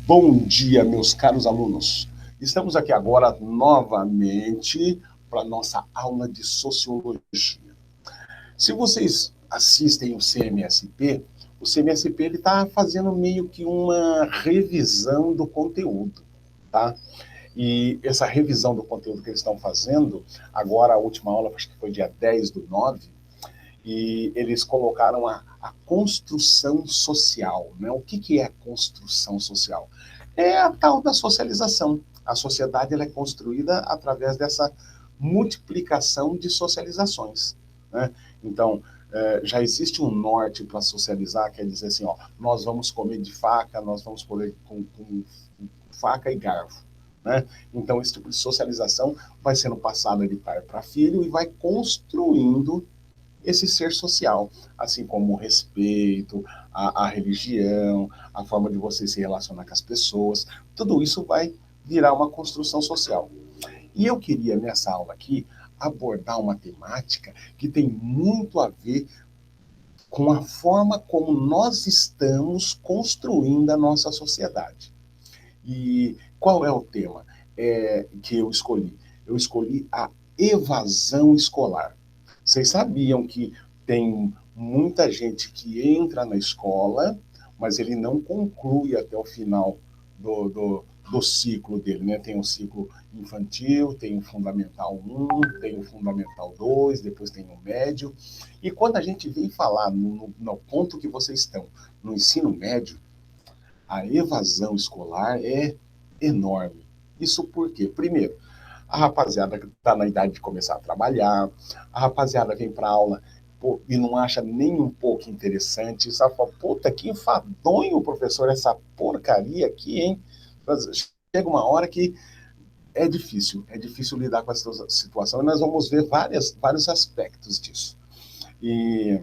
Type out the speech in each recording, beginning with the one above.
Bom dia, meus caros alunos. Estamos aqui agora novamente para a nossa aula de Sociologia. Se vocês assistem o CMSP está fazendo meio que uma revisão do conteúdo, tá? E essa revisão do conteúdo que eles estão fazendo, agora a última aula, acho que foi dia 10/9, e eles colocaram a construção social. Né? O que é a construção social? É a tal da socialização. A sociedade ela é construída através dessa multiplicação de socializações. Né? Então, já existe um norte para socializar, quer dizer assim, ó, nós vamos comer de faca, nós vamos comer com faca e garfo. Né? Então, esse tipo de socialização vai sendo passada de pai para filho e vai construindo esse ser social, assim como o respeito, a religião, a forma de você se relacionar com as pessoas, tudo isso vai virar uma construção social. E eu queria, nessa aula aqui, abordar uma temática que tem muito a ver com a forma como nós estamos construindo a nossa sociedade. E qual é o tema que eu escolhi? Eu escolhi a evasão escolar. Vocês sabiam que tem muita gente que entra na escola, mas ele não conclui até o final do ciclo dele, né? Tem o ciclo infantil, tem o Fundamental 1, tem o Fundamental 2, depois tem o médio. E quando a gente vem falar no ponto que vocês estão, no ensino médio, a evasão escolar é enorme. Isso por quê? Primeiro, a rapaziada está na idade de começar a trabalhar, a rapaziada vem para aula e não acha nem um pouco interessante, sabe? Fala, puta, que enfadonho, professor, essa porcaria aqui, hein? Chega uma hora que é difícil lidar com essa situação, e nós vamos ver vários aspectos disso. E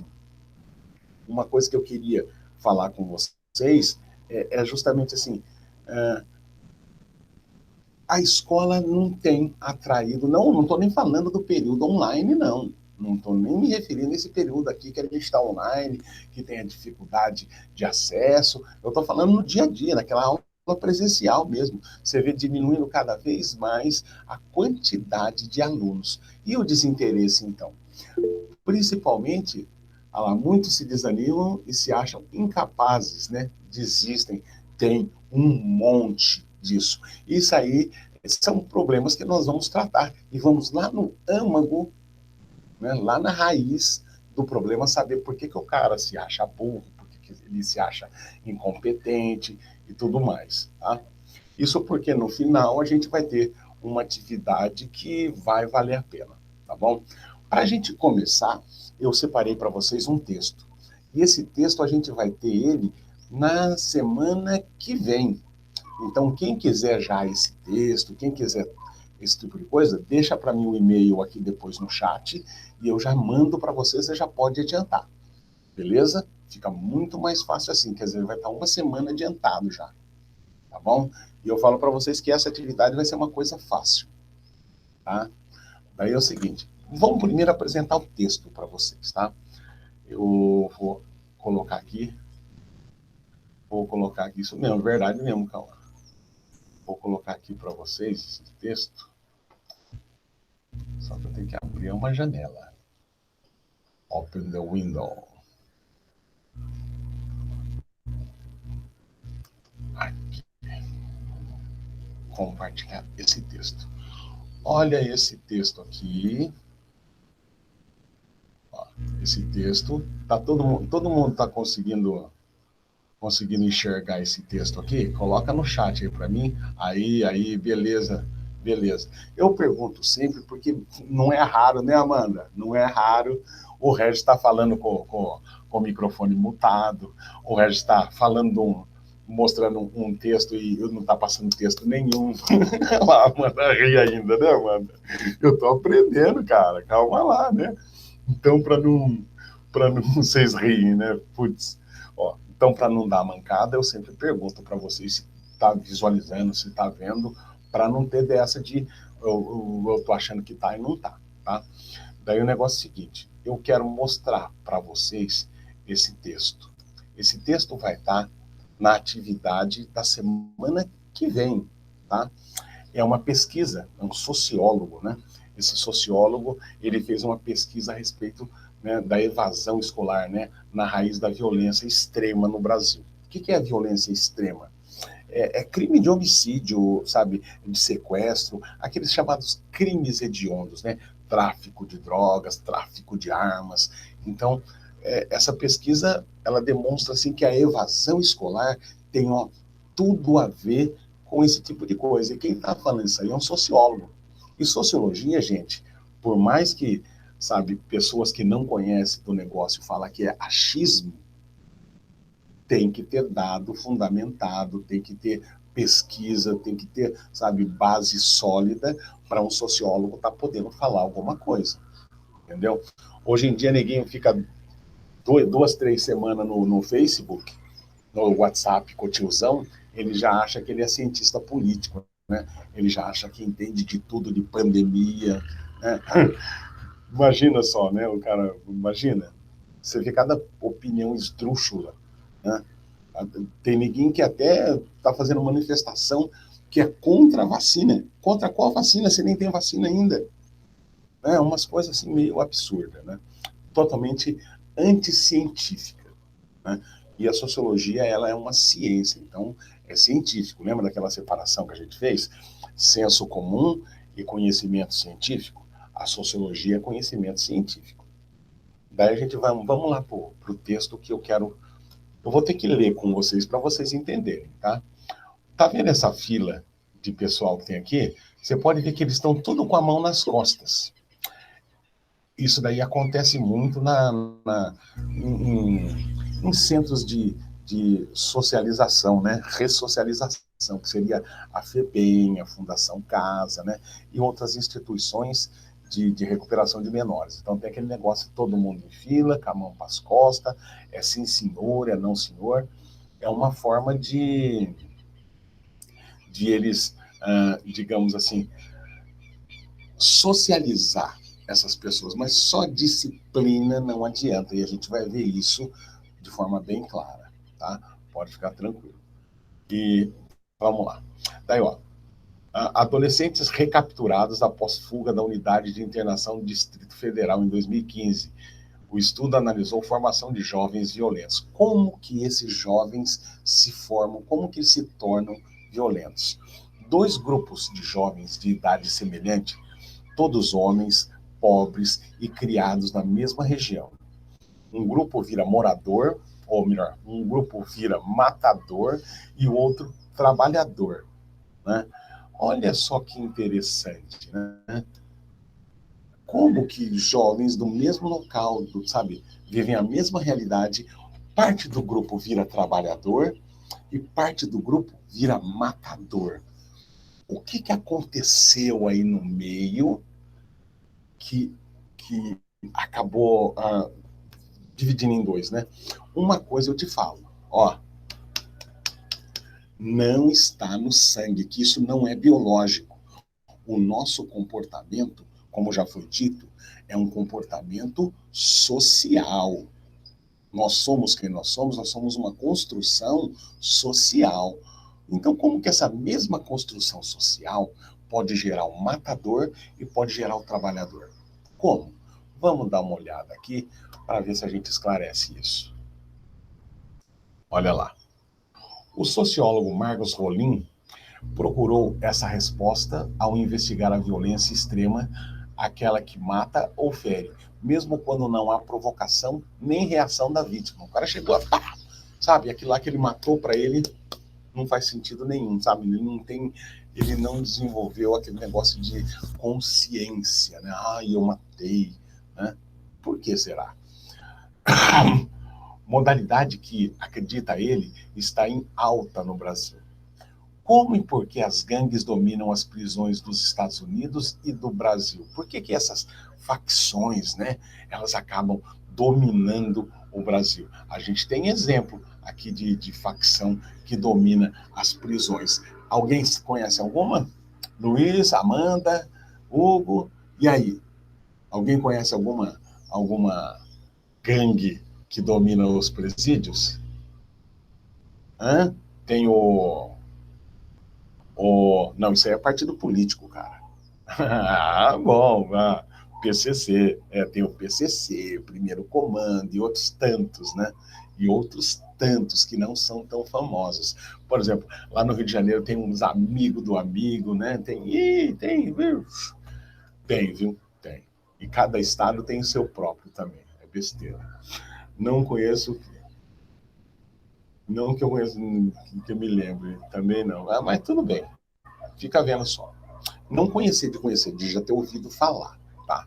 uma coisa que eu queria falar com vocês é justamente assim, a escola não tem atraído, não estou nem falando do período online, não estou nem me referindo a esse período aqui que a gente está online, que tem a dificuldade de acesso, eu estou falando no dia a dia, naquela aula presencial mesmo, você vê diminuindo cada vez mais a quantidade de alunos. E o desinteresse, então? Principalmente, muitos se desanimam e se acham incapazes, né? Desistem, tem um monte disso. Isso aí são problemas que nós vamos tratar e vamos lá no âmago, né? Lá na raiz do problema, saber por que o cara se acha burro, por que ele se acha incompetente e tudo mais. Tá? Isso porque no final a gente vai ter uma atividade que vai valer a pena, tá bom? Para a gente começar, eu separei para vocês um texto. E esse texto a gente vai ter ele na semana que vem. Então, quem quiser já esse texto, quem quiser esse tipo de coisa, deixa para mim o e-mail aqui depois no chat e eu já mando para vocês, você já pode adiantar. Beleza? Fica muito mais fácil assim, quer dizer, vai estar uma semana adiantado já. Tá bom? E eu falo para vocês que essa atividade vai ser uma coisa fácil. Tá? Daí é o seguinte, vamos primeiro apresentar o texto para vocês, tá? Eu vou colocar aqui, isso mesmo, verdade mesmo, calma. Vou colocar aqui para vocês esse texto, só que eu tenho que abrir uma janela. Open the window. Aqui. Compartilhar esse texto. Olha esse texto aqui. Ó, esse texto, tá todo mundo está conseguindo enxergar esse texto aqui? Coloca no chat aí para mim. Aí, beleza, beleza. Eu pergunto sempre, porque não é raro, né, Amanda? Não é raro o Regis está falando com o microfone mutado, o Regis está falando mostrando um texto e eu não está passando texto nenhum. Lá, Amanda ri ainda, né, Amanda? Eu estou aprendendo, cara, calma lá, né? Então, para não vocês riem, né? Putz, ó, então, para não dar mancada, eu sempre pergunto para vocês se está visualizando, se está vendo, para não ter dessa de eu tô achando que tá e não tá, tá? Daí o negócio é o seguinte, eu quero mostrar para vocês esse texto. Esse texto vai estar na atividade da semana que vem, tá? É uma pesquisa, é um sociólogo, né? Esse sociólogo, ele fez uma pesquisa a respeito, né, da evasão escolar, né, na raiz da violência extrema no Brasil. O que é a violência extrema? É crime de homicídio, sabe, de sequestro, aqueles chamados crimes hediondos, né? Tráfico de drogas, tráfico de armas. Então, essa pesquisa, ela demonstra assim que a evasão escolar tem, ó, tudo a ver com esse tipo de coisa. E quem está falando isso aí é um sociólogo. E sociologia, gente, por mais que, sabe, pessoas que não conhecem do negócio falam que é achismo, tem que ter dado fundamentado, tem que ter pesquisa, tem que ter, sabe, base sólida para um sociólogo estar podendo falar alguma coisa, entendeu? Hoje em dia, ninguém fica 2, 3 semanas no Facebook, no WhatsApp com o tiozão, ele já acha que ele é cientista político, né? Ele já acha que entende de tudo, de pandemia, né? Imagina só, né? O cara, imagina, você vê cada opinião esdrúxula, né? Tem ninguém que até está fazendo manifestação que é contra a vacina. Contra qual vacina? Você nem tem vacina ainda. É umas coisas assim meio absurdas, né? Totalmente anticientífica, né? E a sociologia, ela é uma ciência, então é científico. Lembra daquela separação que a gente fez? Senso comum e conhecimento científico? A sociologia é conhecimento científico. Daí a gente vai, vamos lá para o texto que eu quero. Eu vou ter que ler com vocês para vocês entenderem, tá? Tá vendo essa fila de pessoal que tem aqui? Você pode ver que eles estão tudo com a mão nas costas. Isso daí acontece muito em centros de socialização, né? Ressocialização, que seria a FEBEM, a Fundação Casa, né? E outras instituições de recuperação de menores. Então tem aquele negócio, todo mundo em fila, com a mão para as costas, é sim senhor, é não senhor. É uma forma de eles, digamos assim, socializar essas pessoas, mas só disciplina não adianta, e a gente vai ver isso de forma bem clara, tá? Pode ficar tranquilo. E vamos lá. Daí, ó, adolescentes recapturados após fuga da unidade de internação do Distrito Federal em 2015. O estudo analisou formação de jovens violentos. Como que esses jovens se formam, como que se tornam violentos? Dois grupos de jovens de idade semelhante, todos homens, pobres e criados na mesma região. Um grupo vira morador, ou melhor, um grupo vira matador e o outro trabalhador, né? Olha só que interessante, né? Como que jovens do mesmo local, sabe, vivem a mesma realidade, parte do grupo vira trabalhador e parte do grupo vira matador. O que aconteceu aí no meio que acabou dividindo em dois, né? Uma coisa eu te falo, ó, não está no sangue, que isso não é biológico. O nosso comportamento, como já foi dito, é um comportamento social. Nós somos quem nós somos uma construção social. Então, como que essa mesma construção social pode gerar o matador e pode gerar o trabalhador? Como? Vamos dar uma olhada aqui para ver se a gente esclarece isso. Olha lá. O sociólogo Marcos Rolim procurou essa resposta ao investigar a violência extrema, aquela que mata ou fere, mesmo quando não há provocação nem reação da vítima. O cara chegou a pá, sabe, aquilo lá que ele matou para ele não faz sentido nenhum, sabe? Ele não desenvolveu aquele negócio de consciência, né? Eu matei, né? Por que será? Modalidade que, acredita ele, está em alta no Brasil. Como e por que as gangues dominam as prisões dos Estados Unidos e do Brasil? Por que essas facções, né, elas acabam dominando o Brasil? A gente tem exemplo aqui de facção que domina as prisões. Alguém conhece alguma? Luiz, Amanda, Hugo, e aí? Alguém conhece alguma gangue que domina os presídios? Hã? Tem Não, isso aí é partido político, cara. Ah, bom, PCC. Tem o PCC, Primeiro Comando, e outros tantos, né? E outros tantos que não são tão famosos. Por exemplo, lá no Rio de Janeiro tem uns amigos do amigo, né? Viu? Tem, viu? Tem. E cada estado tem o seu próprio também. É besteira. Não conheço, não que eu conheço, que eu me lembre, também não. Mas tudo bem, fica vendo só. Não conhecer, de já ter ouvido falar, tá?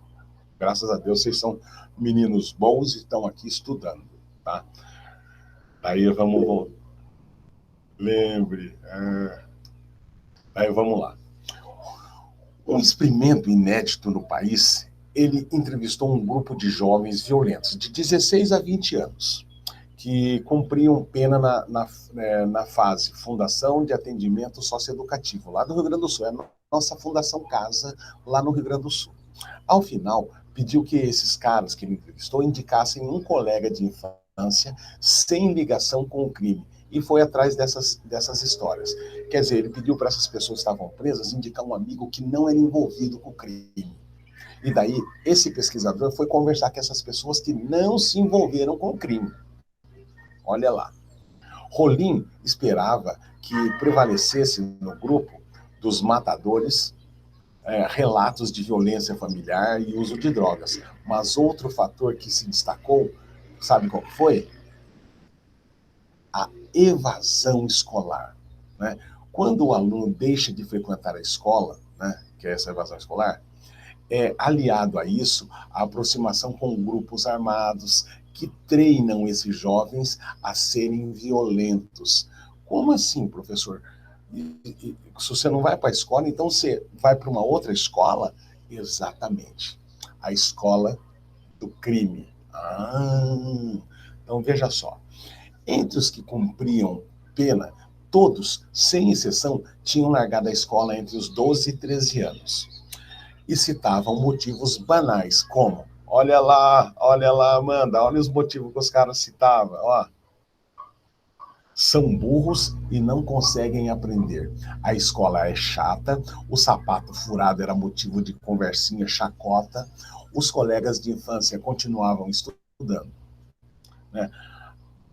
Graças a Deus vocês são meninos bons e estão aqui estudando, tá? Aí vamos, lembre. Aí vamos lá. Um experimento inédito no país, ele entrevistou um grupo de jovens violentos de 16 a 20 anos, que cumpriam pena na fase Fundação de Atendimento Socioeducativo, lá do Rio Grande do Sul. É a nossa Fundação Casa, lá no Rio Grande do Sul. Ao final, pediu que esses caras que ele entrevistou indicassem um colega de infância sem ligação com o crime. E foi atrás dessas histórias. Quer dizer, ele pediu para essas pessoas que estavam presas indicar um amigo que não era envolvido com o crime. E daí, esse pesquisador foi conversar com essas pessoas que não se envolveram com o crime. Olha lá. Rolim esperava que prevalecesse no grupo dos matadores relatos de violência familiar e uso de drogas. Mas outro fator que se destacou, sabe qual foi? A evasão escolar. Né? Quando o aluno deixa de frequentar a escola, né, que é essa evasão escolar, aliado a isso, a aproximação com grupos armados que treinam esses jovens a serem violentos. Como assim, professor? Se você não vai para a escola, então você vai para uma outra escola? Exatamente. A escola do crime. Então veja só. Entre os que cumpriam pena, todos, sem exceção, tinham largado a escola entre os 12 e 13 anos. E citavam motivos banais, como: olha lá, Amanda, olha os motivos que os caras citavam, ó. São burros e não conseguem aprender. A escola é chata, o sapato furado era motivo de conversinha chacota, os colegas de infância continuavam estudando. Né?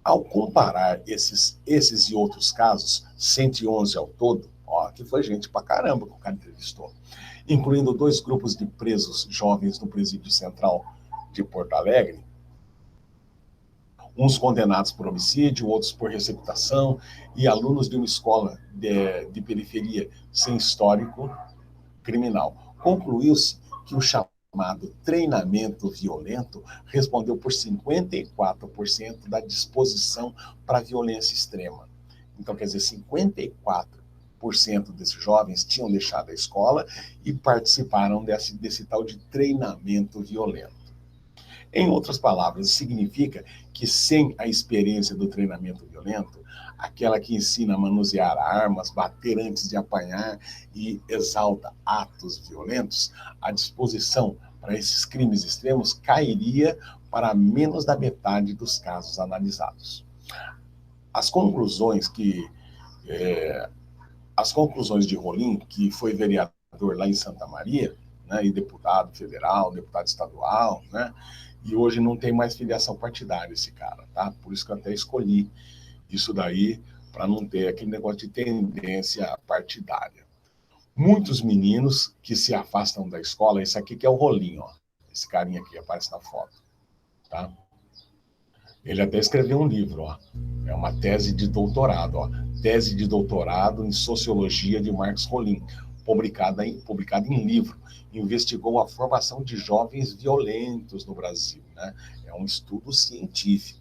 Ao comparar esses e outros casos, 111 ao todo, que foi gente pra caramba que o cara entrevistou, incluindo 2 grupos de presos jovens no presídio central de Porto Alegre, uns condenados por homicídio, outros por receptação, e alunos de uma escola de periferia sem histórico criminal. Concluiu-se que o chamado treinamento violento respondeu por 54% da disposição para a violência extrema. Então, quer dizer, 54% desses jovens tinham deixado a escola e participaram desse tal de treinamento violento. Em outras palavras, significa que sem a experiência do treinamento violento, aquela que ensina a manusear armas, bater antes de apanhar e exalta atos violentos, a disposição para esses crimes extremos cairia para menos da metade dos casos analisados. As conclusões de Rolim, que foi vereador lá em Santa Maria, né, e deputado federal, deputado estadual, né, e hoje não tem mais filiação partidária esse cara, tá? Por isso que eu até escolhi isso daí, para não ter aquele negócio de tendência partidária. Muitos meninos que se afastam da escola, esse aqui que é o Rolim, ó, esse carinha aqui aparece na foto, tá? Ele até escreveu um livro, ó, é uma tese de doutorado, ó, tese de doutorado em Sociologia de Marcos Rolim, publicada em livro, investigou a formação de jovens violentos no Brasil, né? É um estudo científico.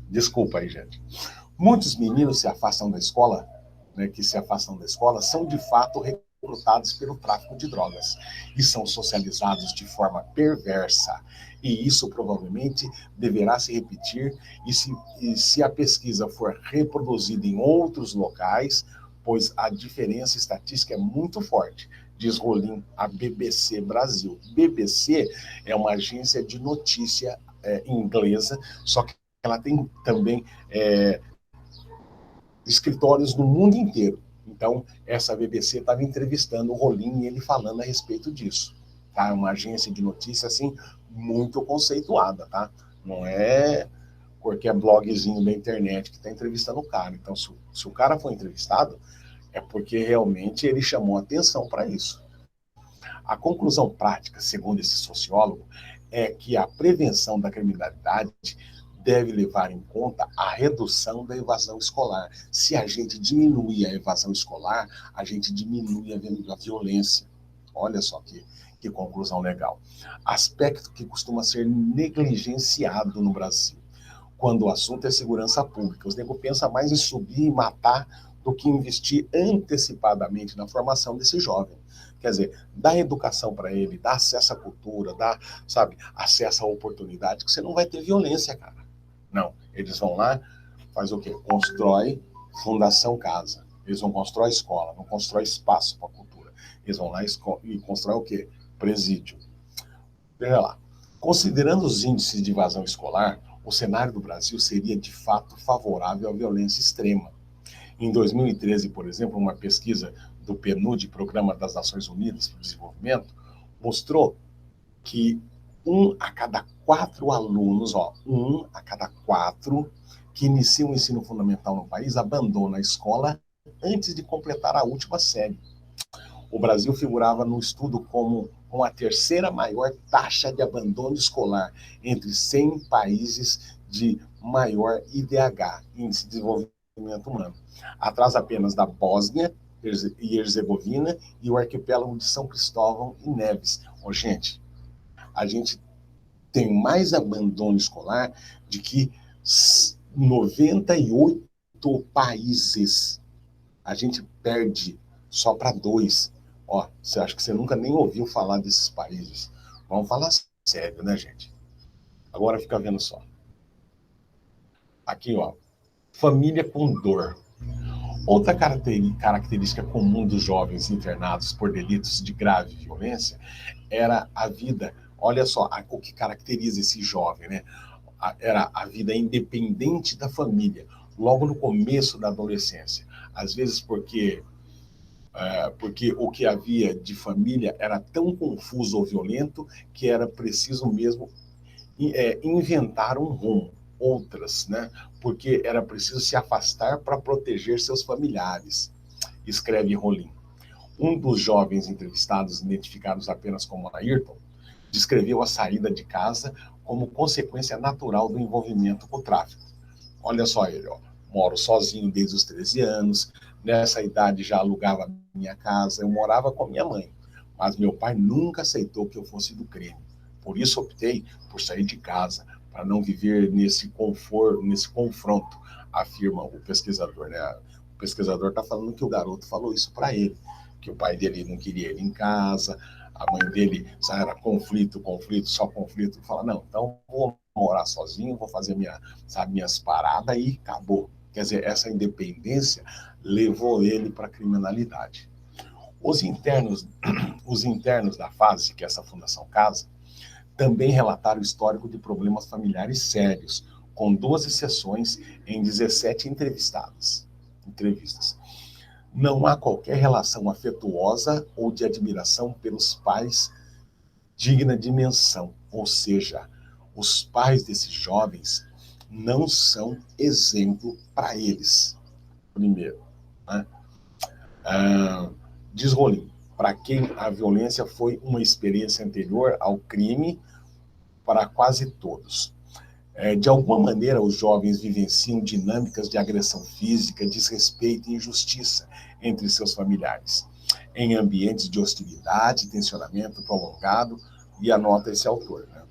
Desculpa aí, gente. Muitos meninos se afastam da escola, né, são de fato recrutados pelo tráfico de drogas e são socializados de forma perversa. E isso provavelmente deverá se repetir e se a pesquisa for reproduzida em outros locais, pois a diferença estatística é muito forte, diz Rolim à BBC Brasil. BBC é uma agência de notícia inglesa, só que ela tem também escritórios no mundo inteiro. Então, essa BBC estava entrevistando o Rolim e ele falando a respeito disso. Tá? Uma agência de notícia, assim, muito conceituada, tá? Não é qualquer blogzinho da internet que está entrevistando o cara. Então, se o cara for entrevistado, é porque realmente ele chamou atenção para isso. A conclusão prática, segundo esse sociólogo, é que a prevenção da criminalidade deve levar em conta a redução da evasão escolar. Se a gente diminuir a evasão escolar, a gente diminui a violência. Olha só que conclusão legal. Aspecto que costuma ser negligenciado no Brasil, quando o assunto é segurança pública. Os negros pensam mais em subir e matar do que investir antecipadamente na formação desse jovem. Quer dizer, dá educação para ele, dá acesso à cultura, dá, sabe, acesso à oportunidade, que você não vai ter violência, cara. Não, eles vão lá, faz o quê? Constrói Fundação Casa. Eles vão constrói escola, não constrói espaço para a cultura. Eles vão lá e constrói o quê? Presídio. Veja lá, considerando os índices de evasão escolar, o cenário do Brasil seria de fato favorável à violência extrema. Em 2013, por exemplo, uma pesquisa do PNUD, Programa das Nações Unidas para o Desenvolvimento, mostrou que 1 a cada 4 alunos, 1 a cada 4 que iniciam o ensino fundamental no país abandona a escola antes de completar a última série. O Brasil figurava no estudo como com a terceira maior taxa de abandono escolar entre 100 países de maior IDH, Índice de Desenvolvimento Humano, atrás apenas da Bósnia e Herzegovina e o arquipélago de São Cristóvão e Neves. Gente, a gente tem mais abandono escolar de que 98 países. A gente perde só para 2. Você acha que você nunca nem ouviu falar desses países. Vamos falar sério, né, gente? Agora fica vendo só. Aqui, família com dor. Outra característica comum dos jovens internados por delitos de grave violência era a vida, olha só, o que caracteriza esse jovem, né? Era a vida independente da família, logo no começo da adolescência. Às vezes porque o que havia de família era tão confuso ou violento que era preciso mesmo inventar um rumo, outras, né? Porque era preciso se afastar para proteger seus familiares, escreve Rolim. Um dos jovens entrevistados, identificados apenas como Ayrton, descreveu a saída de casa como consequência natural do envolvimento com o tráfico. Olha só ele, moro sozinho desde os 13 anos, nessa idade já alugava minha casa, eu morava com minha mãe, mas meu pai nunca aceitou que eu fosse do crime. Por isso optei por sair de casa, para não viver nesse conforto, nesse confronto, afirma o pesquisador, né? O pesquisador está falando que o garoto falou isso para ele, que o pai dele não queria ele em casa, a mãe dele era conflito, só conflito. Fala, não, então vou morar sozinho, vou fazer minhas paradas e acabou. Quer dizer, essa independência levou ele para a criminalidade. Os internos da fase, que é essa Fundação Casa, também relataram o histórico de problemas familiares sérios, com 12 sessões em 17 entrevistas. Não há qualquer relação afetuosa ou de admiração pelos pais digna de menção, ou seja, os pais desses jovens não são exemplo para eles. Primeiro, né? Diz Rolim, para quem a violência foi uma experiência anterior ao crime, para quase todos. De alguma maneira, os jovens vivenciam dinâmicas de agressão física, desrespeito e injustiça entre seus familiares, em ambientes de hostilidade, tensionamento prolongado, e anota esse autor, né?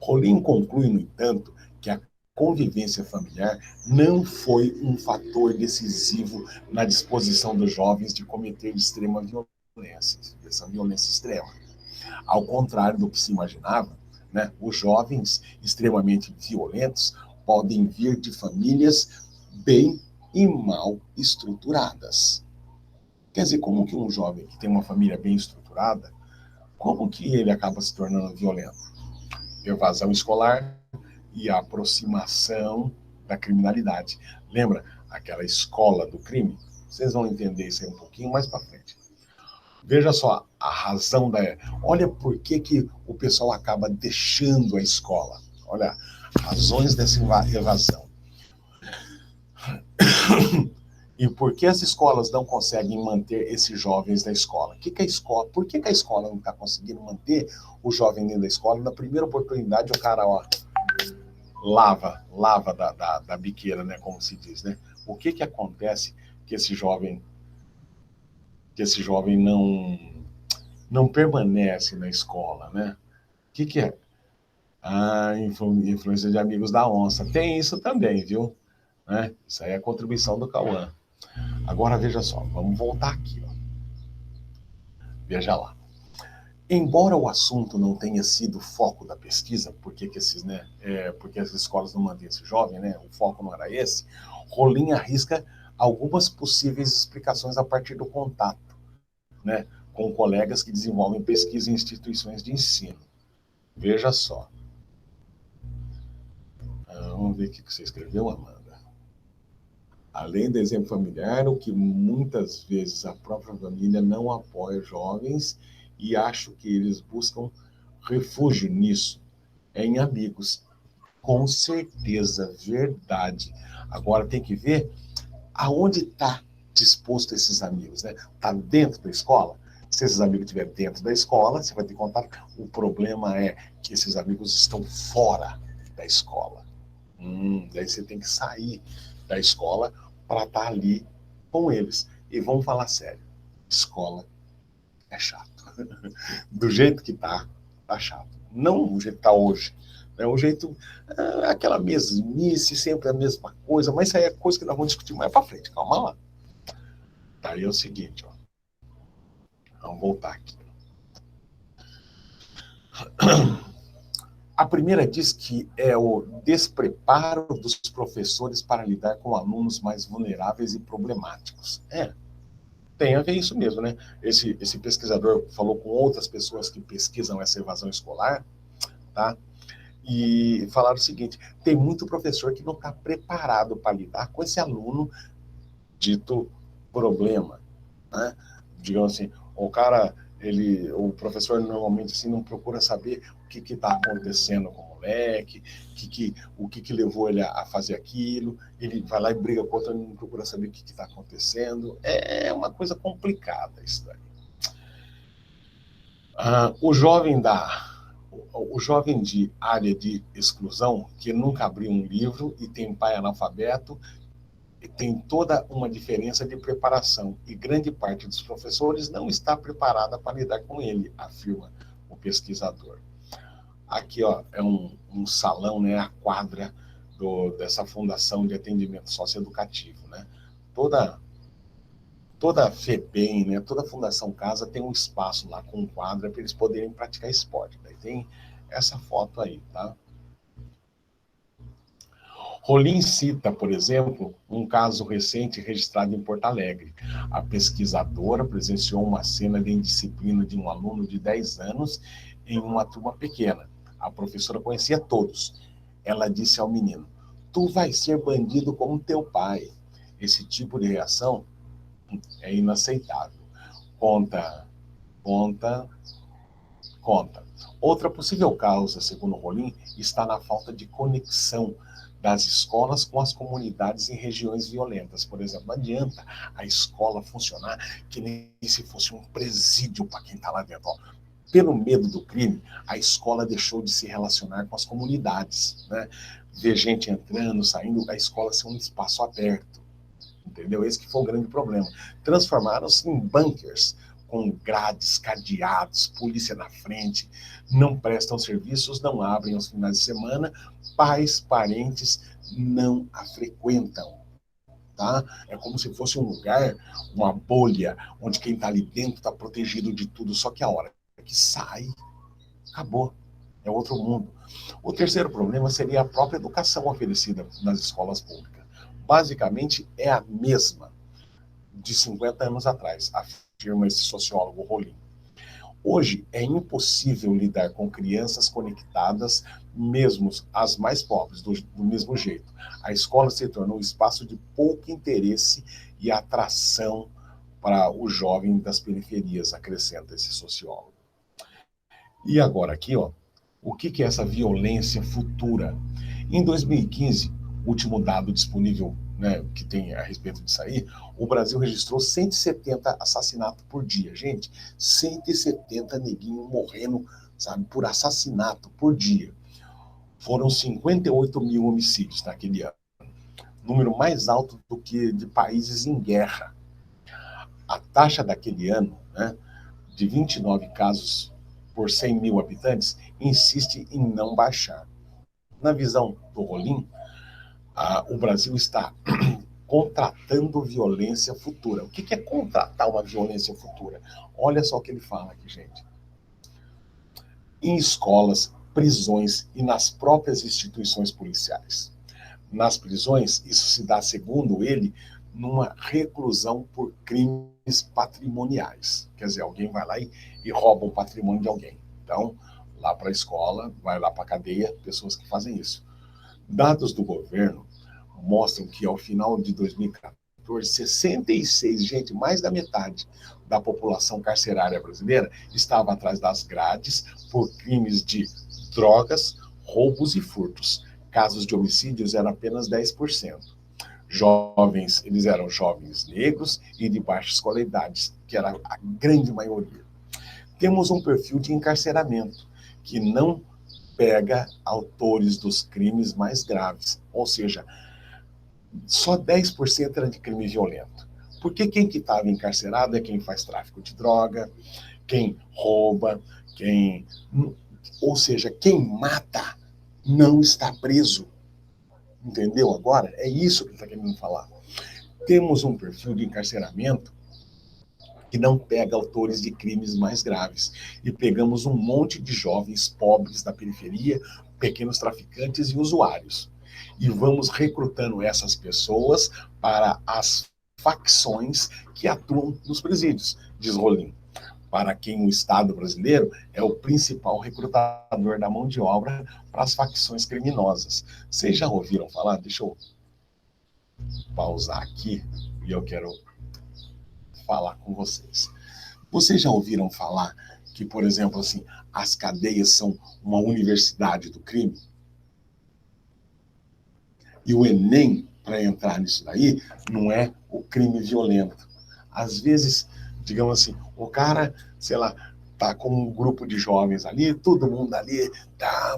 Rolim conclui, no entanto, que a convivência familiar não foi um fator decisivo na disposição dos jovens de cometer extrema violência, essa violência extrema. Ao contrário do que se imaginava, né, os jovens extremamente violentos podem vir de famílias bem e mal estruturadas. Quer dizer, como que um jovem que tem uma família bem estruturada, como que ele acaba se tornando violento? evasão escolar e a aproximação da criminalidade. Lembra aquela escola do crime? Vocês vão entender isso aí um pouquinho mais para frente. Veja só a razão da... Olha por que o pessoal acaba deixando a escola. Olha, razões dessa evasão. E por que as escolas não conseguem manter esses jovens na escola? Por que a escola não está conseguindo manter o jovem dentro da escola? Na primeira oportunidade, o cara, ó, lava da biqueira, né, como se diz, né? O que acontece que esse jovem não permanece na escola, né? O que é? Ah, influência de amigos da onça. Tem isso também, viu? Né? Isso aí é a contribuição do Cauã. Agora, veja só, vamos voltar aqui, ó. Veja lá. Embora o assunto não tenha sido o foco da pesquisa, porque as escolas não mantêm esse jovem, né? O foco não era esse, Rolim arrisca algumas possíveis explicações a partir do contato, né, com colegas que desenvolvem pesquisa em instituições de ensino. Veja só. Vamos ver o que você escreveu, Amanda. Além do exemplo familiar, o que muitas vezes a própria família não apoia jovens e acho que eles buscam refúgio nisso, é em amigos. Com certeza, verdade. Agora tem que ver aonde está disposto esses amigos, né? Está dentro da escola? Se esses amigos estiverem dentro da escola, você vai ter contato. O problema é que esses amigos estão fora da escola. Daí você tem que sair da escola para estar ali com eles. E vamos falar sério, escola é chato. Do jeito que tá chato. Não do jeito que tá hoje. É o jeito, aquela mesmice, sempre a mesma coisa, mas isso aí é coisa que nós vamos discutir mais para frente. Calma lá. Daí é o seguinte, ó. Vamos voltar aqui. A primeira diz que é o despreparo dos professores para lidar com alunos mais vulneráveis e problemáticos. Tem a ver isso mesmo, né? Esse pesquisador falou com outras pessoas que pesquisam essa evasão escolar, tá? E falaram o seguinte: tem muito professor que não está preparado para lidar com esse aluno dito problema, né? Digamos assim, o professor normalmente assim não procura saber o que está acontecendo com o moleque, o que levou ele a fazer aquilo, ele vai lá e briga com outro, não procura saber o que está acontecendo. É uma coisa complicada isso daí. O jovem de área de exclusão, que nunca abriu um livro e tem pai analfabeto, tem toda uma diferença de preparação e grande parte dos professores não está preparada para lidar com ele, afirma o pesquisador. Aqui, ó, é um salão, né, a quadra dessa Fundação de Atendimento Socioeducativo, né? Toda FEBEM, né, toda Fundação Casa tem um espaço lá com quadra para eles poderem praticar esporte. Daí tem essa foto aí, tá? Rolim cita, por exemplo, um caso recente registrado em Porto Alegre. A pesquisadora presenciou uma cena de indisciplina de um aluno de 10 anos em uma turma pequena. A professora conhecia todos. Ela disse ao menino: "Tu vai ser bandido como teu pai." Esse tipo de reação é inaceitável. Conta. Outra possível causa, segundo Rolim, está na falta de conexão das escolas com as comunidades em regiões violentas. Por exemplo, não adianta a escola funcionar que nem se fosse um presídio para quem está lá dentro. Ó, pelo medo do crime, a escola deixou de se relacionar com as comunidades, né? Ver gente entrando, saindo, a escola ser um espaço aberto. Entendeu? Esse que foi o grande problema. Transformaram-se em bunkers, com grades, cadeados, polícia na frente, não prestam serviços, não abrem aos finais de semana, pais, parentes não a frequentam. Tá? É como se fosse um lugar, uma bolha, onde quem está ali dentro está protegido de tudo, só que a hora que sai, acabou. É outro mundo. O terceiro problema seria a própria educação oferecida nas escolas públicas. Basicamente, é a mesma de 50 anos atrás, afirma esse sociólogo Rolim. Hoje é impossível lidar com crianças conectadas, mesmo as mais pobres, do mesmo jeito. A escola se tornou um espaço de pouco interesse e atração para o jovem das periferias, acrescenta esse sociólogo. E agora aqui, ó, o que é essa violência futura? Em 2015, último dado disponível, né, que tem a respeito disso aí, o Brasil registrou 170 assassinatos por dia. Gente, 170 neguinhos morrendo, sabe, por assassinato por dia. Foram 58 mil homicídios naquele ano. Número mais alto do que de países em guerra. A taxa daquele ano, né, de 29 casos por 100 mil habitantes, insiste em não baixar. Na visão do Rolim, o Brasil está contratando violência futura. O que é contratar uma violência futura? Olha só o que ele fala aqui, gente. Em escolas, prisões e nas próprias instituições policiais. Nas prisões, isso se dá, segundo ele, numa reclusão por crimes patrimoniais. Quer dizer, alguém vai lá e rouba o patrimônio de alguém. Então, lá para a escola, vai lá para a cadeia, pessoas que fazem isso. Dados do governo mostram que, ao final de 2014, 66, gente, mais da metade da população carcerária brasileira estava atrás das grades por crimes de drogas, roubos e furtos. Casos de homicídios eram apenas 10%. Jovens, eles eram jovens negros e de baixa escolaridade, que era a grande maioria. Temos um perfil de encarceramento que não pega autores dos crimes mais graves, ou seja, só 10% era de crime violento. Porque quem que estava encarcerado é quem faz tráfico de droga, quem rouba, ou seja, quem mata não está preso. Entendeu agora? É isso que ele está querendo falar. Temos um perfil de encarceramento que não pega autores de crimes mais graves. E pegamos um monte de jovens pobres da periferia, pequenos traficantes e usuários. E vamos recrutando essas pessoas para as facções que atuam nos presídios, diz Rolim. Para quem o Estado brasileiro é o principal recrutador da mão de obra para as facções criminosas. Vocês já ouviram falar? Deixa eu pausar aqui e eu quero falar com vocês. Vocês já ouviram falar que, por exemplo, assim, as cadeias são uma universidade do crime? E o Enem, para entrar nisso daí, não é o crime violento. Às vezes, digamos assim, o cara, sei lá, tá com um grupo de jovens ali, todo mundo ali, tá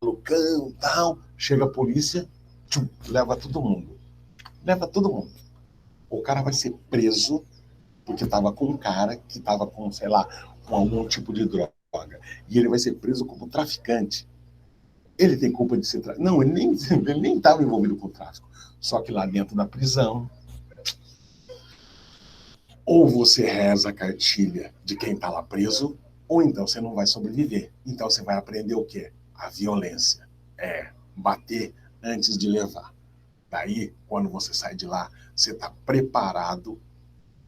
malucão, tal, chega a polícia, tchum, leva todo mundo. Leva todo mundo. O cara vai ser preso porque estava com um cara que estava com, sei lá, com algum tipo de droga. E ele vai ser preso como traficante. Ele tem culpa de ser traficante? Não, ele nem estava envolvido com tráfico. Só que lá dentro da prisão, ou você reza a cartilha de quem está lá preso, ou então você não vai sobreviver. Então você vai aprender o quê? A violência. Bater antes de levar. Daí, quando você sai de lá, você está preparado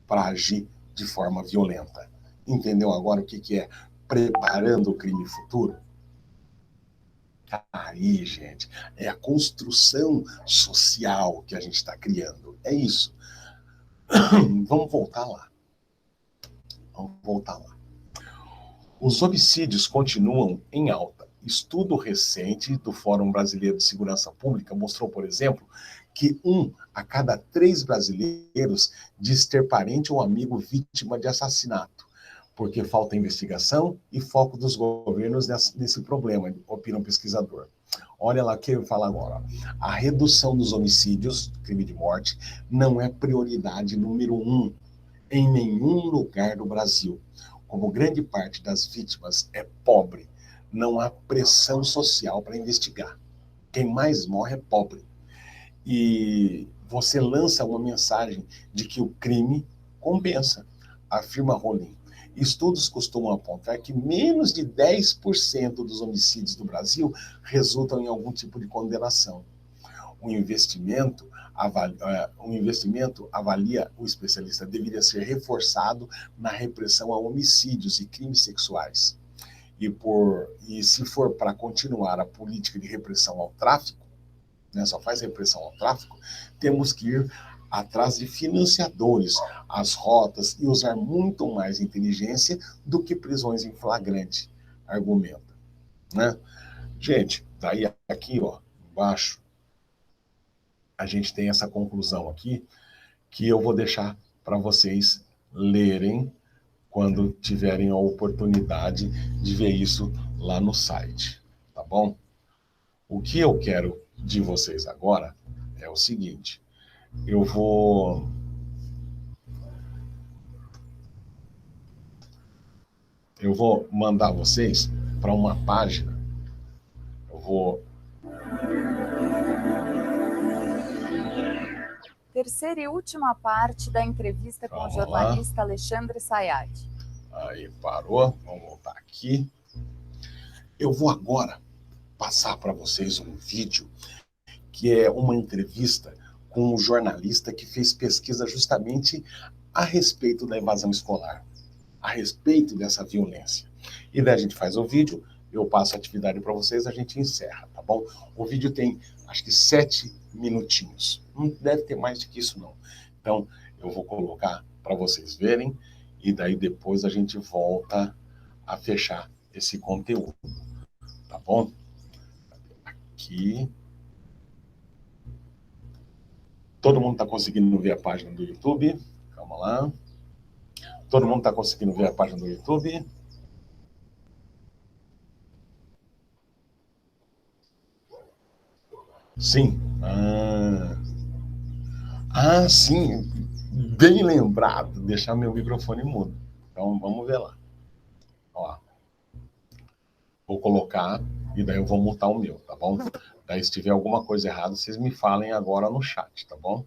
para agir de forma violenta. Entendeu agora o que é preparando o crime futuro? Aí, gente, é a construção social que a gente está criando. É isso. Vamos voltar lá. Os homicídios continuam em alta. Estudo recente do Fórum Brasileiro de Segurança Pública mostrou, por exemplo, que 1 a cada 3 brasileiros diz ter parente ou amigo vítima de assassinato, porque falta investigação e foco dos governos nesse problema, opina um pesquisador. Olha lá o que eu falo agora. A redução dos homicídios, crime de morte, não é prioridade número 1 em nenhum lugar do Brasil. Como grande parte das vítimas é pobre, não há pressão social para investigar. Quem mais morre é pobre. E você lança uma mensagem de que o crime compensa, afirma Rolim. Estudos costumam apontar que menos de 10% dos homicídios do Brasil resultam em algum tipo de condenação. o investimento, avalia o especialista, deveria ser reforçado na repressão a homicídios e crimes sexuais. E se for para continuar a política de repressão ao tráfico, né, só faz repressão ao tráfico, temos que ir atrás de financiadores, as rotas, e usar muito mais inteligência do que prisões em flagrante, argumenta. Né? Gente, daí aqui, ó, embaixo, a gente tem essa conclusão aqui, que eu vou deixar para vocês lerem quando tiverem a oportunidade de ver isso lá no site, tá bom? O que eu quero de vocês agora é o seguinte, eu vou mandar vocês para uma página, eu vou... Terceira e última parte da entrevista com o jornalista Alexandre Sayad. Aí, parou. Vamos voltar aqui. Eu vou agora passar para vocês um vídeo que é uma entrevista com um jornalista que fez pesquisa justamente a respeito da evasão escolar, a respeito dessa violência. E daí a gente faz o vídeo, eu passo a atividade para vocês, a gente encerra, tá bom? O vídeo tem, acho que 7 minutinhos. Não deve ter mais do que isso, não. Então, eu vou colocar para vocês verem, e daí depois a gente volta a fechar esse conteúdo. Tá bom? Aqui. Todo mundo está conseguindo ver a página do YouTube? Calma lá. Todo mundo está conseguindo ver a página do YouTube? Sim. Sim. Bem lembrado. Deixar meu microfone mudo. Então, vamos ver lá. Ó. Vou colocar e daí eu vou mutar o meu, tá bom? Daí se tiver alguma coisa errada, vocês me falem agora no chat, tá bom?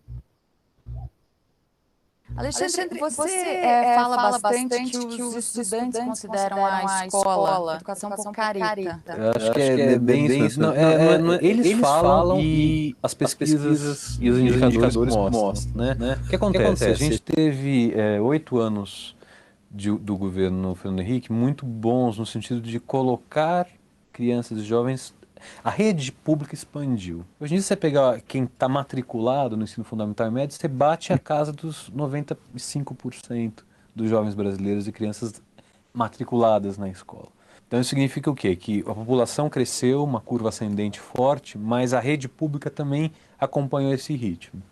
Alexandre, você fala bastante que os estudantes consideram a escola, a educação um pouco careta. Eu acho que é bem isso. Eles falam e as pesquisas e os indicadores mostram, né? O que acontece? A gente teve 8 anos do governo Fernando Henrique muito bons no sentido de colocar crianças e jovens... A rede pública expandiu. Hoje em dia, você pegar quem está matriculado no ensino fundamental e médio, você bate a casa dos 95% dos jovens brasileiros e crianças matriculadas na escola. Então, isso significa o quê? Que a população cresceu, uma curva ascendente forte, mas a rede pública também acompanhou esse ritmo.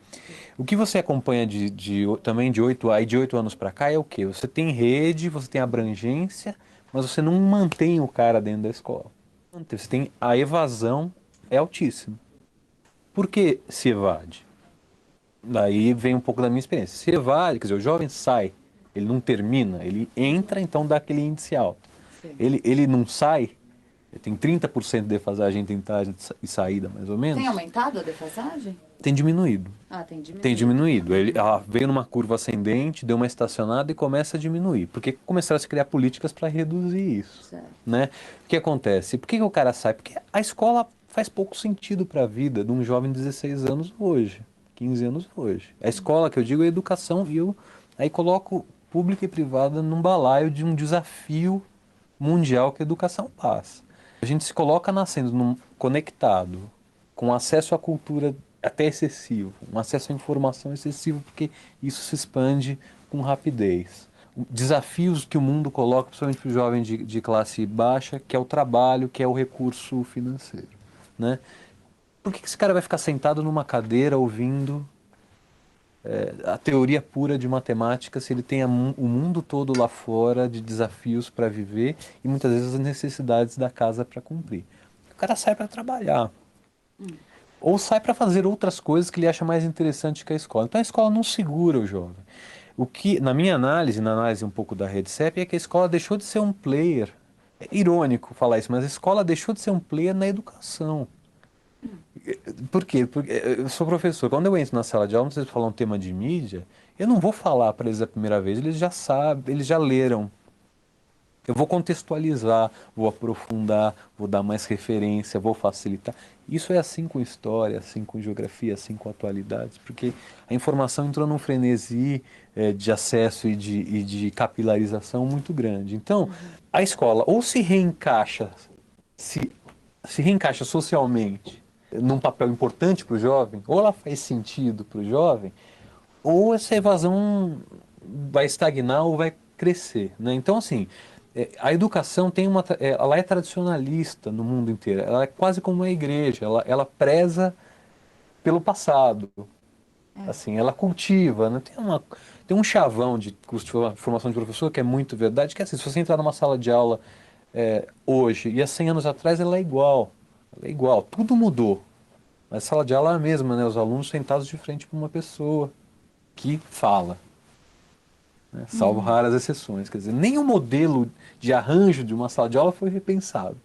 O que você acompanha também de 8 anos para cá é o quê? Você tem rede, você tem abrangência, mas você não mantém o cara dentro da escola. Você tem a evasão é altíssima. Por que se evade? Daí vem um pouco da minha experiência. Se evade, quer dizer, o jovem sai, ele não termina, ele entra, então dá aquele índice alto. Ele não sai, tem 30% de defasagem entre entrada e saída, mais ou menos. Tem aumentado a defasagem? Tem diminuído. Tem diminuído. Tem diminuído. Ela veio numa curva ascendente, deu uma estacionada e começa a diminuir. Porque começaram a se criar políticas para reduzir isso. Certo. Né? O que acontece? Por que o cara sai? Porque a escola faz pouco sentido para a vida de um jovem de 16 anos hoje, 15 anos hoje. A escola, que eu digo, é a educação, e eu aí coloco pública e privada num balaio de um desafio mundial que a educação passa. A gente se coloca nascendo conectado, com acesso à cultura até excessivo, um acesso à informação excessivo, porque isso se expande com rapidez. Desafios que o mundo coloca, principalmente para o jovem de classe baixa, que é o trabalho, que é o recurso financeiro. Né? Por que esse cara vai ficar sentado numa cadeira ouvindo a teoria pura de matemática se ele tem o mundo todo lá fora de desafios para viver e muitas vezes as necessidades da casa para cumprir? O cara sai para trabalhar. Ou sai para fazer outras coisas que ele acha mais interessante que a escola. Então a escola não segura o jovem. O que, na minha análise, na análise um pouco da Rede CEP, é que a escola deixou de ser um player. É irônico falar isso, mas a escola deixou de ser um player na educação. Por quê? Porque eu sou professor. Quando eu entro na sala de aula, vocês falam um tema de mídia, eu não vou falar para eles a primeira vez, eles já sabem, eles já leram Eu vou contextualizar, vou aprofundar, vou dar mais referência, vou facilitar. Isso é assim com história, assim com geografia, assim com atualidades, porque a informação entrou num frenesi de acesso e de capilarização muito grande. Então, a escola ou se, se reencaixa socialmente num papel importante para o jovem, ou ela faz sentido para o jovem, ou essa evasão vai estagnar ou vai crescer, né? Então, assim, a educação tem ela é tradicionalista no mundo inteiro. Ela é quase como uma igreja. Ela preza pelo passado. Assim, ela cultiva, né? Tem um chavão de curso de formação de professor que é muito verdade, que é assim, se você entrar numa sala de aula hoje e há 100 anos atrás, ela é igual. Ela é igual. Tudo mudou. Mas a sala de aula é a mesma, né? Os alunos sentados de frente para uma pessoa que fala, né? Salvo raras exceções. Quer dizer, nem o modelo de arranjo de uma sala de aula foi repensado.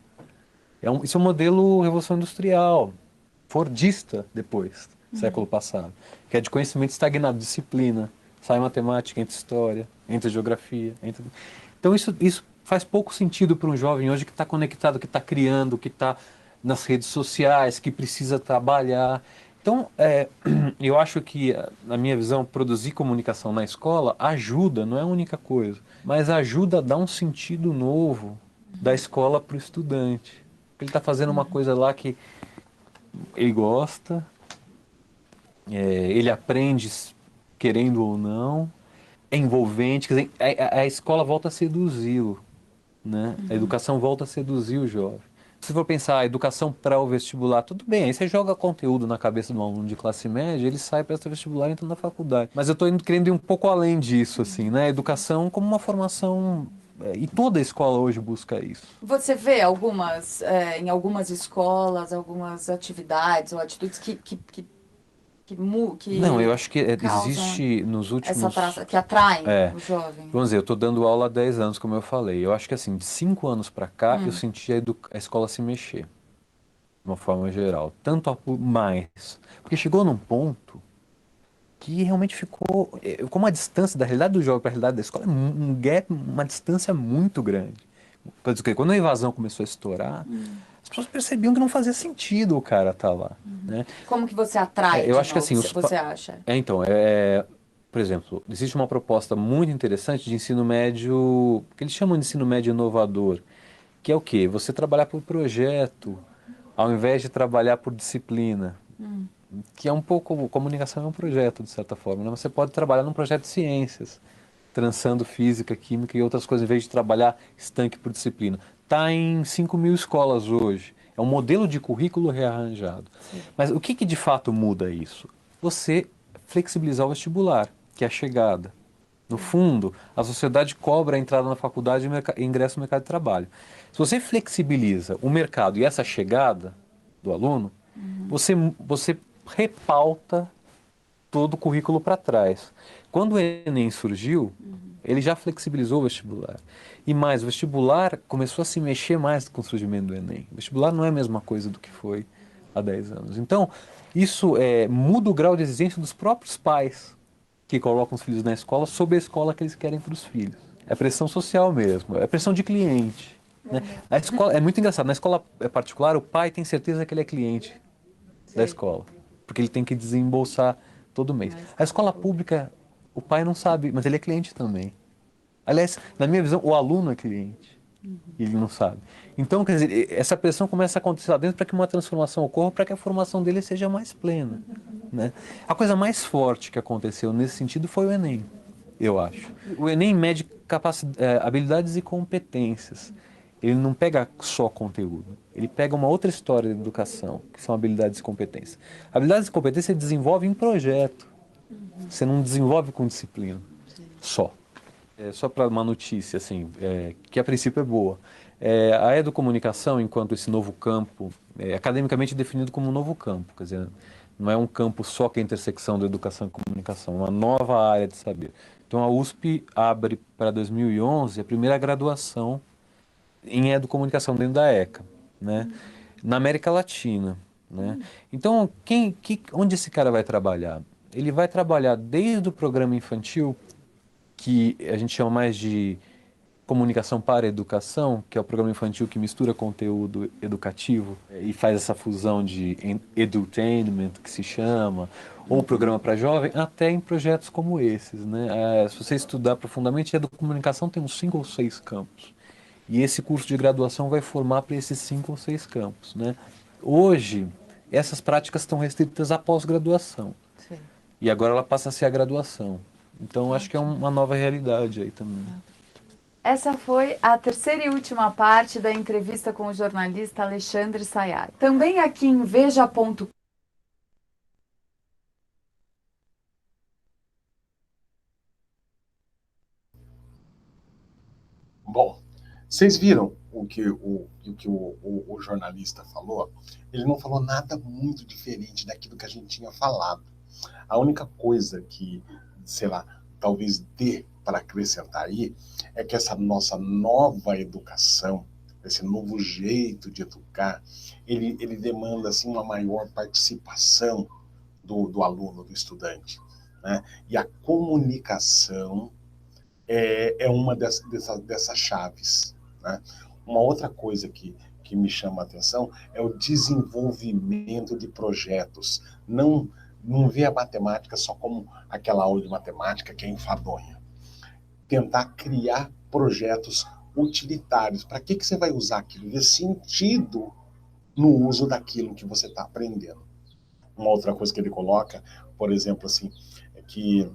Isso é um modelo Revolução Industrial, fordista depois, século passado, que é de conhecimento estagnado, disciplina, sai matemática, entra história, entra geografia. Então isso faz pouco sentido para um jovem hoje que está conectado, que está criando, que está nas redes sociais, que precisa trabalhar. Então, eu acho que, na minha visão, produzir comunicação na escola ajuda, não é a única coisa, mas ajuda a dar um sentido novo da escola para o estudante. Ele está fazendo uma coisa lá que ele gosta, ele aprende querendo ou não, é envolvente, quer dizer, a escola volta a seduzi-lo, né? A educação volta a seduzir o jovem. Se for pensar a educação para o vestibular, tudo bem, aí você joga conteúdo na cabeça de um aluno de classe média, ele sai para o vestibular e entra na faculdade. Mas eu estou querendo ir um pouco além disso, assim, né? A educação como uma formação, e toda a escola hoje busca isso. Você vê em algumas escolas, algumas atividades ou atitudes que Não, eu acho que causam existe nos últimos... que atraem É, o jovem. vamos dizer, eu estou dando aula há 10 anos, como eu falei. Eu acho que assim, de 5 anos para cá, eu senti a escola se mexer, de uma forma geral. Tanto mais. Porque chegou num ponto que realmente ficou... Como a distância da realidade do jovem para a realidade da escola é um gap, uma distância muito grande. Quer dizer, quando a invasão começou a estourar, as pessoas percebiam que não fazia sentido o cara estar lá, né? Como que você atrai Eu acho que assim, você acha? Então, por exemplo, existe uma proposta muito interessante de ensino médio, que eles chamam de ensino médio inovador, que é o quê? Você trabalhar por projeto, ao invés de trabalhar por disciplina, que é um pouco, comunicação é um projeto, de certa forma, né? Você pode trabalhar num projeto de ciências, trançando física, química e outras coisas, em vez de trabalhar estanque por disciplina. Está em 5.000 escolas hoje. É um modelo de currículo rearranjado. Mas o que de fato muda isso? Você flexibilizar o vestibular, que é a chegada. No fundo, a sociedade cobra a entrada na faculdade e ingresso no mercado de trabalho. Se você flexibiliza o mercado e essa chegada do aluno, você repauta todo o currículo para trás. Quando o Enem surgiu, ele já flexibilizou o vestibular. E mais, o vestibular começou a se mexer mais com o surgimento do Enem. O vestibular não é a mesma coisa do que foi há 10 anos. Então, isso muda o grau de exigência dos próprios pais que colocam os filhos na escola sobre a escola que eles querem para os filhos. É pressão social mesmo, é pressão de cliente. Né? A escola, é muito engraçado, na escola particular o pai tem certeza que ele é cliente da escola, porque ele tem que desembolsar todo mês. A escola pública, o pai não sabe, mas ele é cliente também. Aliás, na minha visão, o aluno é cliente. E ele não sabe. Então, quer dizer, essa pressão começa a acontecer lá dentro para que uma transformação ocorra, para que a formação dele seja mais plena. Né? A coisa mais forte que aconteceu nesse sentido foi o Enem, eu acho. O Enem mede habilidades e competências. Ele não pega só conteúdo. Ele pega uma outra história da educação, que são habilidades e competências. Habilidades e competências você desenvolve em projeto. Você não desenvolve com disciplina. Só. Só para uma notícia, assim, que a princípio é boa. A educomunicação, enquanto esse novo campo, academicamente definido como um novo campo, quer dizer, não é um campo só que é a intersecção da educação e comunicação, é uma nova área de saber. Então a USP abre para 2011 a primeira graduação em educomunicação dentro da ECA, né? Na América Latina, né? Então, onde esse cara vai trabalhar? Ele vai trabalhar desde o programa infantil, que a gente chama mais de Comunicação para a Educação, que é o programa infantil que mistura conteúdo educativo e faz essa fusão de edutainment, que se chama, ou programa para jovem, até em projetos como esses, né? Se você estudar profundamente, a comunicação tem uns 5 ou 6 campos. E esse curso de graduação vai formar para esses 5 ou 6 campos, né? Hoje, essas práticas estão restritas à pós-graduação. Sim. E agora ela passa a ser a graduação. Então, acho que é uma nova realidade aí também. Essa foi a terceira e última parte da entrevista com o jornalista Alexandre Sayar. Também aqui em Veja.com. Bom, vocês viram o jornalista falou? Ele não falou nada muito diferente daquilo que a gente tinha falado. A única coisa que, sei lá, talvez dê para acrescentar aí é que essa nossa nova educação, esse novo jeito de educar, ele demanda assim, uma maior participação do aluno, do estudante, né? E a comunicação é uma dessas chaves, né? Uma outra coisa que me chama a atenção é o desenvolvimento de projetos. Não ver a matemática só como aquela aula de matemática que é enfadonha. Tentar criar projetos utilitários. Para que você vai usar aquilo? Ver sentido no uso daquilo que você está aprendendo. Uma outra coisa que ele coloca, por exemplo, assim, é que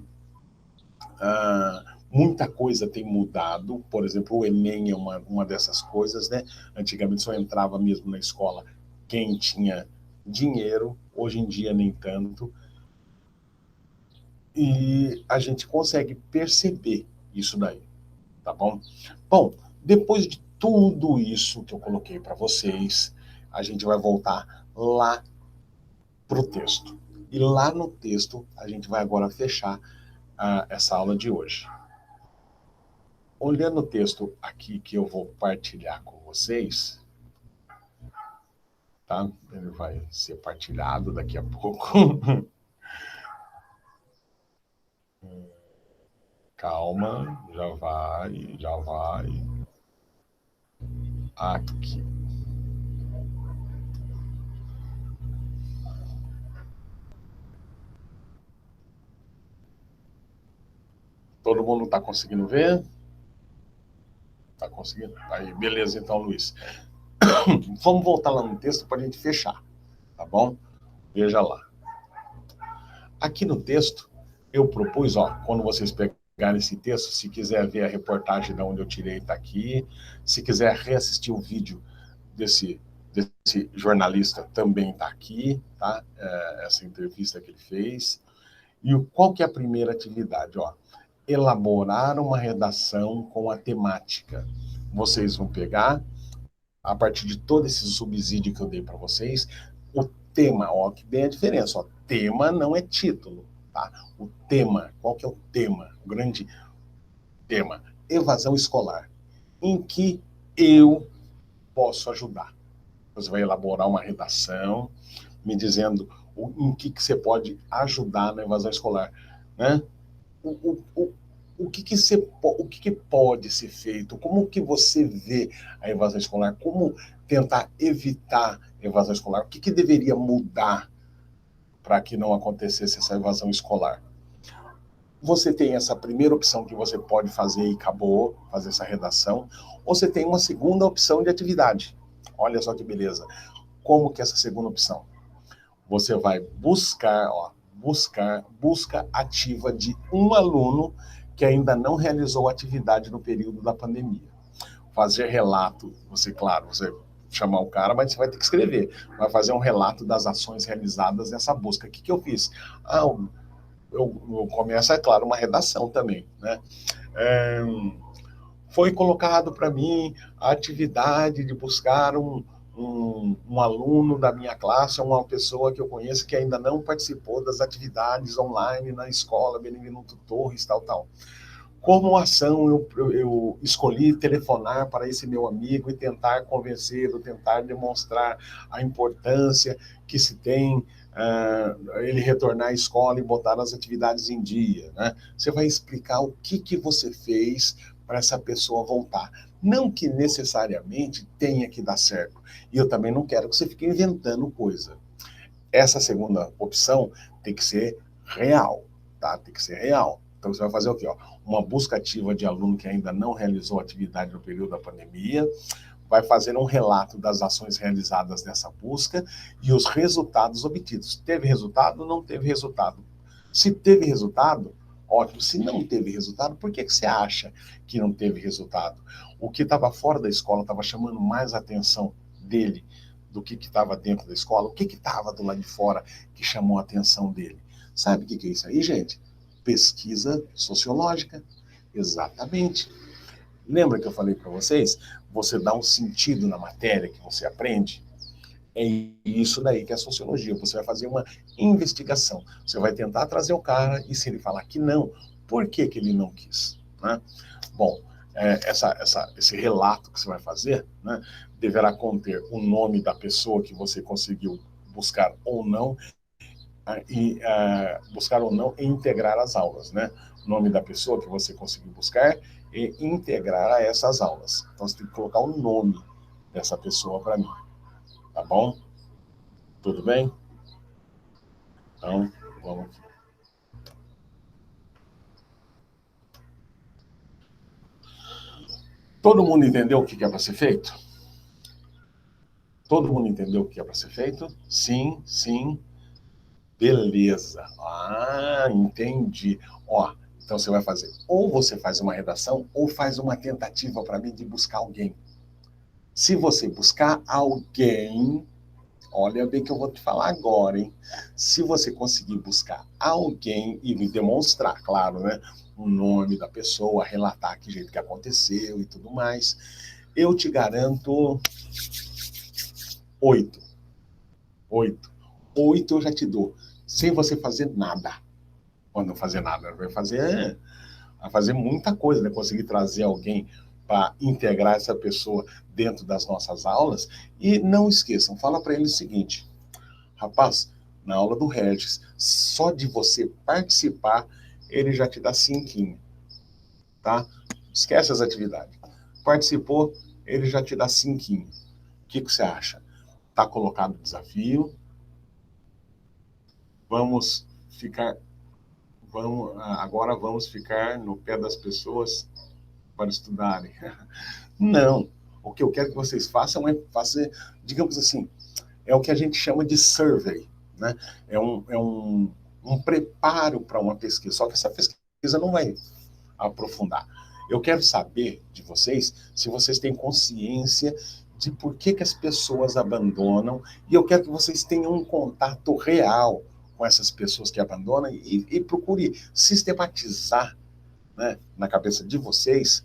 muita coisa tem mudado. Por exemplo, o Enem é uma dessas coisas, né? Antigamente só entrava mesmo na escola quem tinha dinheiro, hoje em dia nem tanto. E a gente consegue perceber isso daí, tá bom? Bom, depois de tudo isso que eu coloquei para vocês, a gente vai voltar lá pro texto. E lá no texto, a gente vai agora fechar essa aula de hoje. Olhando o texto aqui que eu vou partilhar com vocês, tá? Ele vai ser partilhado daqui a pouco. Calma, já vai, já vai. Aqui. Todo mundo está conseguindo ver? Está conseguindo? Aí, beleza, então, Luiz. Vamos voltar lá no texto para a gente fechar, tá bom? Veja lá. Aqui no texto, eu propus, ó, quando vocês pegarem esse texto, se quiser ver a reportagem de onde eu tirei, está aqui. Se quiser reassistir o vídeo desse jornalista, também está aqui, tá? Essa entrevista que ele fez. E qual que é a primeira atividade? Ó, elaborar uma redação com a temática. Vocês vão pegar, a partir de todo esse subsídio que eu dei para vocês, o tema, ó, que bem a diferença, ó, tema não é título, tá? O tema, qual que é o tema? O grande tema, evasão escolar, em que eu posso ajudar. Você vai elaborar uma redação, me dizendo em que você pode ajudar na evasão escolar, né? O que pode ser feito? Como que você vê a evasão escolar? Como tentar evitar a evasão escolar? O que deveria mudar para que não acontecesse essa evasão escolar? Você tem essa primeira opção que você pode fazer e acabou, fazer essa redação, ou você tem uma segunda opção de atividade. Olha só que beleza. Como que é essa segunda opção? Você vai buscar, ó, busca ativa de um aluno que ainda não realizou atividade no período da pandemia. Fazer relato, você chamar o cara, mas você vai ter que escrever. Vai fazer um relato das ações realizadas nessa busca. O que eu fiz? Eu começo, é claro, uma redação também, né? Foi colocado para mim a atividade de buscar um aluno da minha classe, uma pessoa que eu conheço que ainda não participou das atividades online na escola Benevenuto Torres, tal. Como ação, eu escolhi telefonar para esse meu amigo e tentar convencê-lo, tentar demonstrar a importância que se tem ele retornar à escola e botar as atividades em dia, né? Você vai explicar o que você fez para essa pessoa voltar. Não que necessariamente tenha que dar certo. E eu também não quero que você fique inventando coisa. Essa segunda opção tem que ser real, tá? Tem que ser real. Então você vai fazer o quê? Ó? Uma busca ativa de aluno que ainda não realizou atividade no período da pandemia, vai fazer um relato das ações realizadas nessa busca e os resultados obtidos. Teve resultado? Não teve resultado. Se teve resultado, ótimo. Se não teve resultado, por que você acha que não teve resultado? O que estava fora da escola estava chamando mais a atenção dele do que estava dentro da escola? O que estava do lado de fora que chamou a atenção dele? Sabe o que é isso aí, gente? Pesquisa sociológica. Exatamente. Lembra que eu falei para vocês? Você dá um sentido na matéria que você aprende? É isso daí que é a sociologia. Você vai fazer uma investigação. Você vai tentar trazer o cara e se ele falar que não, por que ele não quis? Né? Bom, esse relato que você vai fazer, né, deverá conter o nome da pessoa que você conseguiu buscar ou não, e integrar as aulas, né? O nome da pessoa que você conseguiu buscar e integrar a essas aulas. Então você tem que colocar o nome dessa pessoa para mim, tá bom? Tudo bem? Então, vamos aqui. Todo mundo entendeu o que é para ser feito? Todo mundo entendeu o que é para ser feito? Sim, sim. Beleza. Ah, entendi. Ó, então você vai fazer, ou você faz uma redação, ou faz uma tentativa para mim de buscar alguém. Se você buscar alguém, olha bem que eu vou te falar agora, hein? Se você conseguir buscar alguém e me demonstrar, claro, né? O nome da pessoa, relatar que jeito que aconteceu e tudo mais, eu te garanto 8. 8. 8 eu já te dou. Sem você fazer nada. Ou não fazer nada, vai fazer muita coisa, né? Conseguir trazer alguém para integrar essa pessoa dentro das nossas aulas. E não esqueçam, fala para ele o seguinte, rapaz, na aula do Regis, só de você participar, ele já te dá 5, tá? Esquece as atividades. Participou, ele já te dá 5. O que você acha? Tá colocado o desafio? Agora vamos ficar no pé das pessoas para estudarem. Não. O que eu quero que vocês façam é fazer, digamos assim, é o que a gente chama de survey, né? É um preparo para uma pesquisa. Só que essa pesquisa não vai aprofundar. Eu quero saber de vocês se vocês têm consciência de por que as pessoas abandonam, e eu quero que vocês tenham um contato real com essas pessoas que abandonam e procure sistematizar, né, na cabeça de vocês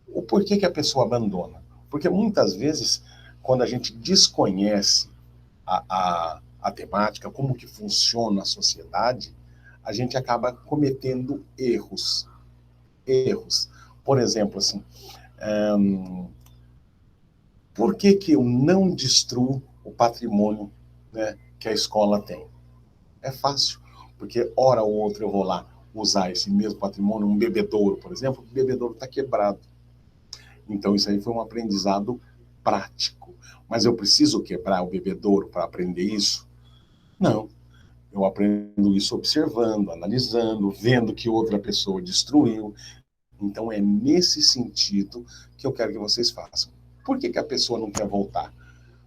o porquê que a pessoa abandona. Porque muitas vezes, quando a gente desconhece a temática, como que funciona a sociedade, a gente acaba cometendo erros. Por exemplo, assim, por que eu não destruo o patrimônio, né, que a escola tem? É fácil, porque hora ou outra eu vou lá usar esse mesmo patrimônio, um bebedouro, por exemplo, o bebedouro está quebrado. Então isso aí foi um aprendizado prático. Mas eu preciso quebrar o bebedouro para aprender isso? Não. Eu aprendo isso observando, analisando, vendo que outra pessoa destruiu. Então é nesse sentido que eu quero que vocês façam. Por que a pessoa não quer voltar?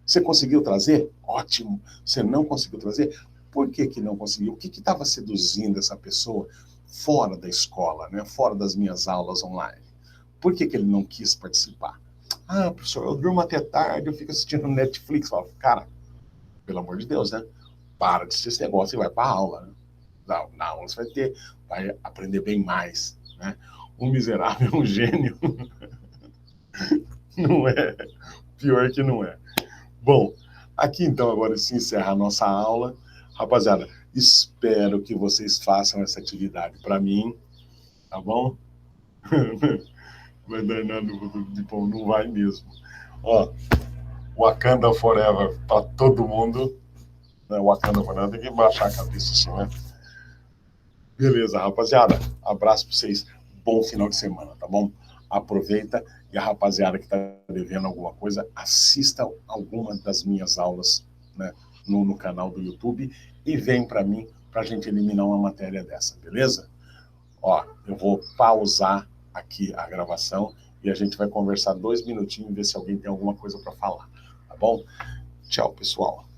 Você conseguiu trazer? Ótimo. Você não conseguiu trazer? Por que não conseguiu? O que estava seduzindo essa pessoa fora da escola, né? Fora das minhas aulas online? Por que ele não quis participar? Ah, professor, eu durmo até tarde, eu fico assistindo Netflix. Eu falo, cara, pelo amor de Deus, né? Para de assistir esse negócio e vai para a aula. Né? Na aula você vai aprender bem mais. Né? Um miserável é um gênio. Não é. Pior que não é. Bom, aqui então agora se encerra a nossa aula. Rapaziada, espero que vocês façam essa atividade para mim, tá bom? Vai dar nada de pão, não vai mesmo. Ó, Wakanda Forever para todo mundo. Né? Wakanda Forever tem que baixar a cabeça assim, né? Beleza, rapaziada. Abraço para vocês. Bom final de semana, tá bom? aproveita, e a rapaziada que está devendo alguma coisa, assista alguma das minhas aulas, né, no canal do YouTube e vem para mim para a gente eliminar uma matéria dessa, beleza? Ó, eu vou pausar aqui a gravação e a gente vai conversar 2 minutinhos e ver se alguém tem alguma coisa para falar, tá bom? Tchau, pessoal.